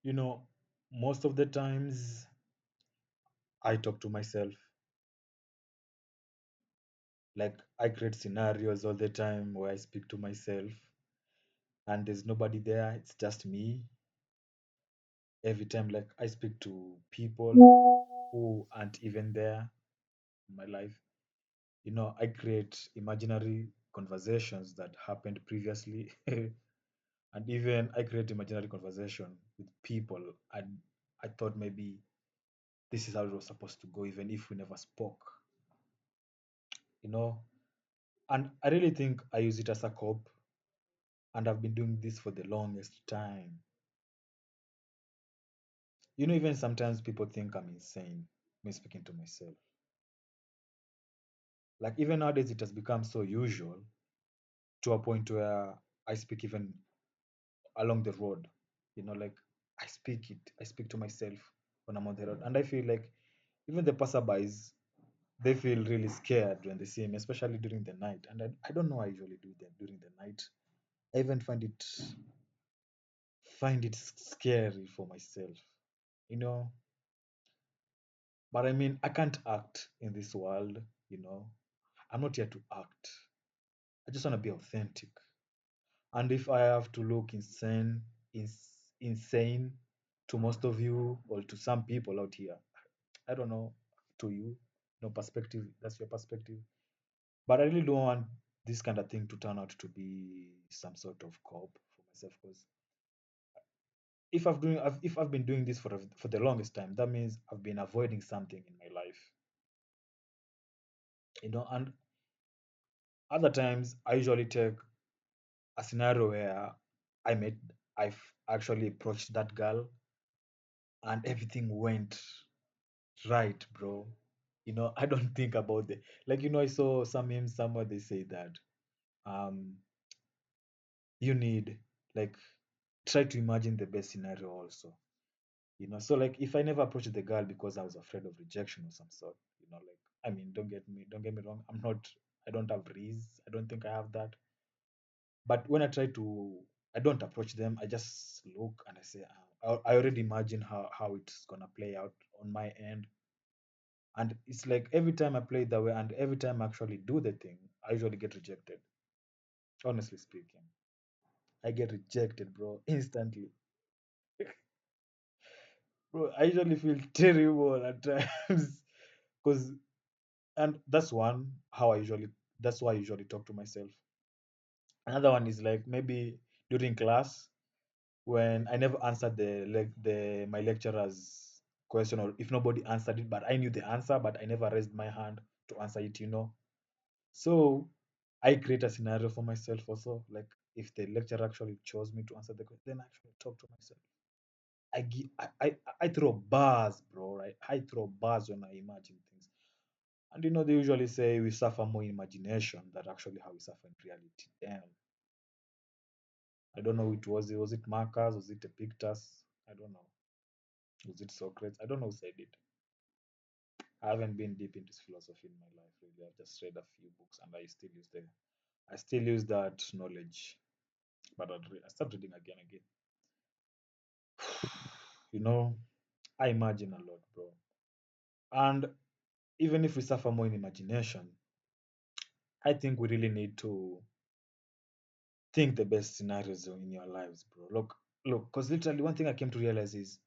You know, most of the times I talk to myself. Like I create scenarios all the time where I speak to myself and there's nobody there, it's just me. Every time like I speak to people who aren't even there in my life. I create imaginary conversations that happened previously. And even I create imaginary conversation with people and I thought maybe this is how it was supposed to go, even if we never spoke, you know. And I really think I use it as a cope, and I've been doing this for the longest time. Even sometimes people think I'm insane, me speaking to myself. Like even nowadays, it has become so usual to a point where I speak even along the road. Like I speak to myself when I'm on the road, and I feel like even the passerbys they feel really scared when they see me, especially during the night. And I don't know why I usually do that during the night. I even find it scary for myself, you know. But I mean, I can't act in this world, you know. I'm not here to act. I just want to be authentic. And if I have to look insane to most of you or to some people out here, I don't know, to you, no perspective. That's your perspective. But I really don't want this kind of thing to turn out to be some sort of cope for myself. Because if I've been doing this for the longest time, that means I've been avoiding something in my life. And other times I usually take a scenario where I met, I've actually approached that girl and everything went right, bro. I don't think about the like. I saw some memes somewhere they say that um you need like try to imagine the best scenario also. So like if I never approached the girl because I was afraid of rejection or some sort, like I mean don't get me wrong, I don't have reas, I don't think I have that. But when I don't approach them, I just look and I say, I already imagine how it's gonna play out on my end. And it's like every time I play it that way and every time I actually do the thing, I usually get rejected. Honestly speaking, I get rejected, bro, instantly. Bro, I usually feel terrible at times. Because, and that's why I usually talk to myself. Another one is like maybe during class when I never answered my lecturer's question, or if nobody answered it, but I knew the answer, but I never raised my hand to answer it. So I create a scenario for myself also. Like if the lecturer actually chose me to answer the question, then I actually talk to myself. I throw bars, bro. Right? I throw bars when I imagine things. And they usually say we suffer more in imagination than actually how we suffer in reality. Damn. I don't know who it was. Was it Marcus? Was it Epictetus? I don't know. Was it Socrates? I don't know who said it. I haven't been deep into philosophy in my life, really. I've just read a few books and I still use that knowledge. But I start reading again. You know, I imagine a lot, bro. And even if we suffer more in imagination, I think we really need to think the best scenarios in your lives, bro. Look, because literally one thing I came to realize is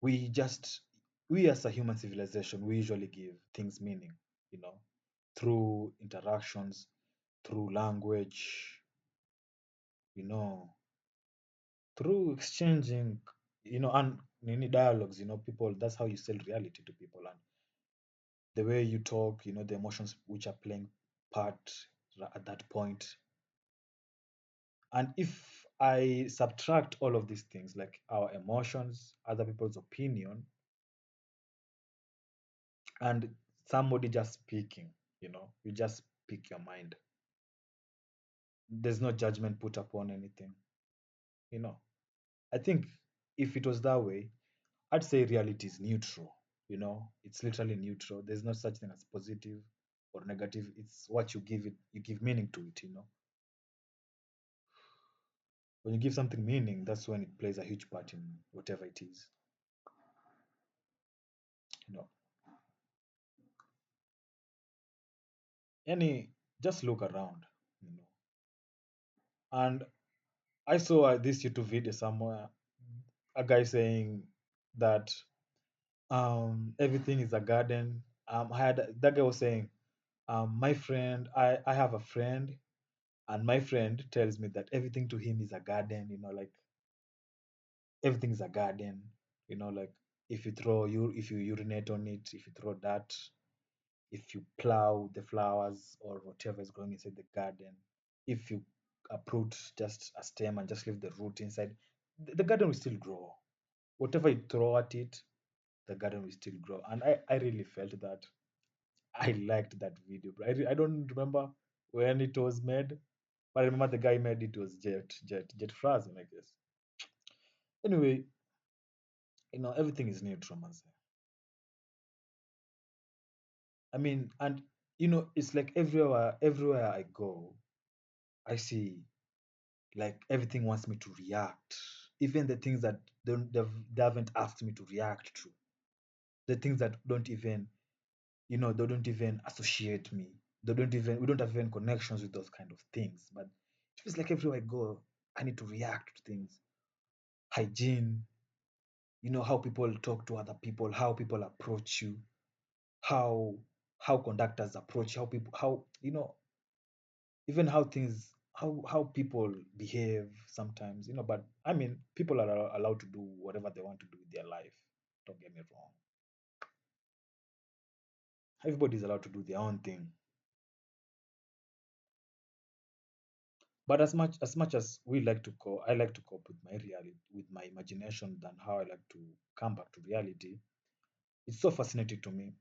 we just we as a human civilization, we usually give things meaning, you know, through interactions, through language, you know, through exchanging, and any dialogues, people, that's how you sell reality to people. And the way you talk, the emotions which are playing part at that point. And if I subtract all of these things, like our emotions, other people's opinion, and somebody just speaking, you just speak your mind. There's no judgment put upon anything, you know. I think if it was that way, I'd say reality is neutral, it's literally neutral. There's no such thing as positive or negative. It's what you give meaning to it. When you give something meaning, that's when it plays a huge part in whatever it is. You know, any just look around. You know, and I saw this YouTube video somewhere, a guy saying that everything is a garden. I had that guy was saying, my friend, I have a friend, and my friend tells me that everything to him is a garden. You know, like everything is a garden. You know, like if you urinate on it, if you throw dirt, if you plow the flowers or whatever is growing inside the garden, if you uproot just a stem and just leave the root inside, the garden will still grow. Whatever you throw at it, the garden will still grow. And I really felt that. I liked that video, bro. I don't remember when it was made, but I remember the guy made it was Jet Frazon, I guess. Anyway, everything is neutral, man. I mean, and it's like everywhere I go, I see like everything wants me to react. Even the things that they haven't asked me to react to. The things that don't even, they don't even associate me. We don't have even connections with those kind of things. But it feels like everywhere I go, I need to react to things. Hygiene, how people talk to other people, how people approach you, how conductors approach, how even how people behave sometimes, but I mean, people are allowed to do whatever they want to do with their life. Don't get me wrong. Everybody's allowed to do their own thing. But as much as I like to cope with my reality, with my imagination, than how I like to come back to reality. It's so fascinating to me,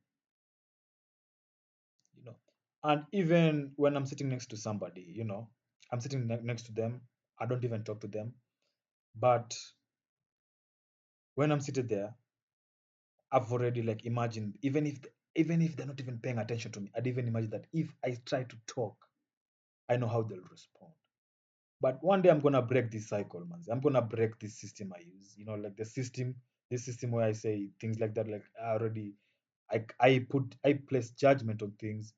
you know. And even when I'm sitting next to somebody, I'm sitting next to them, I don't even talk to them. But when I'm seated there, I've already like imagined, even if they're not even paying attention to me, I'd even imagine that if I try to talk, I know how they'll respond. But one day I'm gonna break this cycle, man. I'm gonna break this system I use. Like this system where I say things like that, like I place judgment on things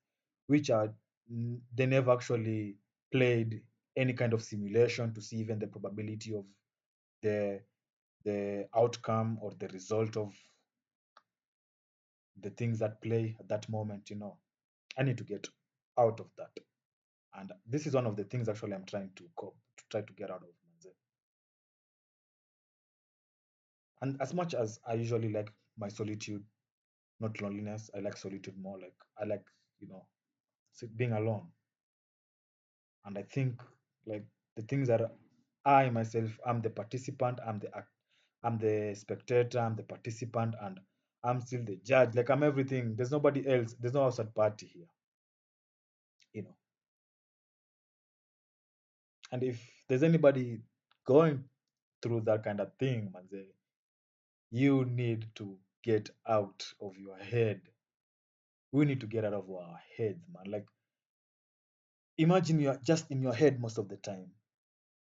which are they never actually played any kind of simulation to see even the probability of the outcome or the result of the things that play at that moment. I need to get out of that. And this is one of the things actually I'm trying to cope to try to get out of myself. And as much as I usually like my solitude, not loneliness, I like solitude more. Like I like, you know, being alone. And I think like the things that I myself, I'm the participant, I'm the spectator, I'm the participant, and I'm still the judge. Like I'm everything. There's nobody else. There's no outside party here. You know. And if there's anybody going through that kind of thing, man, you need to get out of your head. We need to get out of our heads, man. Like imagine you're just in your head most of the time.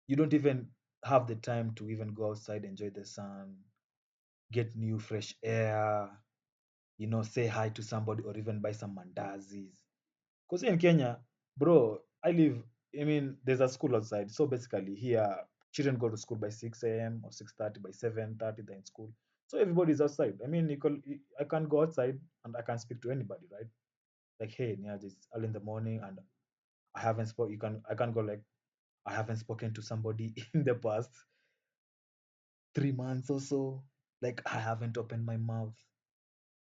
You don't even have the time to even go outside, enjoy the sun, get new fresh air, say hi to somebody or even buy some mandazis. Because in Kenya, bro, I mean, there's a school outside. So basically, here, children go to school by 6 a.m. or 6:30, by 7:30, they're in school. So everybody's outside. I mean, I can go outside and I can speak to anybody, right? Like, hey, yeah, it's early in the morning and I haven't spoken. I can go like, I haven't spoken to somebody in the past 3 months or so. Like, I haven't opened my mouth.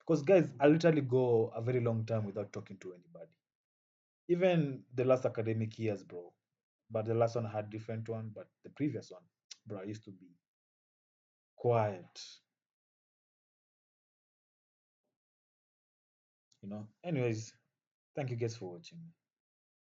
Because, guys, I literally go a very long time without talking to anybody. Even the last academic years, bro. But the last one had different one. But the previous one, bro, I used to be quiet. Anyways, thank you guys for watching.